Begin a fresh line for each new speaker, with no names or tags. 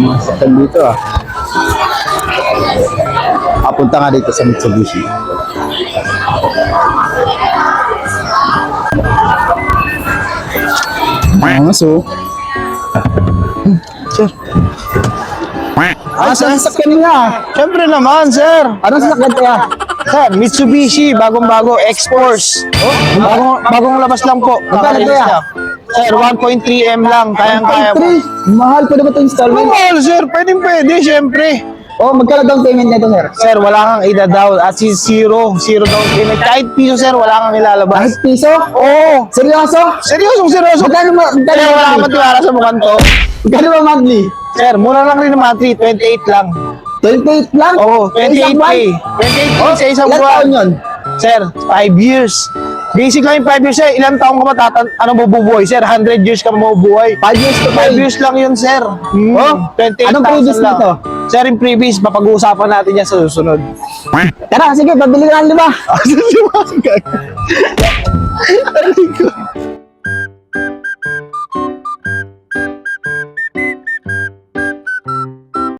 Masaktan dito ah. Punta nga dito sa Mitsubishi. So, sir. Saan sakyan niya?
Siyempre naman, sir.
Anong sakyan kaya?
Sir, Mitsubishi, bagong-bago, X-Force. Bagong labas lang po.
Magkano
Naka-release
kaya?
na. Sir, 1.3M lang. Kayang-kaya po.
1.3? Mahal pa naman ito installment.
Mahal, sir. Pwede, siyempre.
Oh, magkano down payment nito, sir?
Sir, wala kang ida-down. At zero down payment. Kahit piso, sir, wala kang ilalabas.
Kahit piso?
Oo.
Seryoso?
Seryoso.
Magkano
Sir, wala kang matiwala sa mukhang to.
Magkano ba monthly?
Sir, mura lang rin naman, 28 lang.
28 lang?
Oo,
Isang
28K.
buwan?
28K sa isang
Ilang
buwan.
taon yun?
Sir, 5 years. Basic lang yung 5 years, sir. Ilang taong ka mabubuhay, sir? 100 years ka mabubuhay.
5 years to
5 years lang yun, sir.
Oh,
28,000
anong previous
lang.
nito?
Sir, yung previous, mapag-uusapan natin yan sa susunod.
Tara, sige, pabili ka ng 5.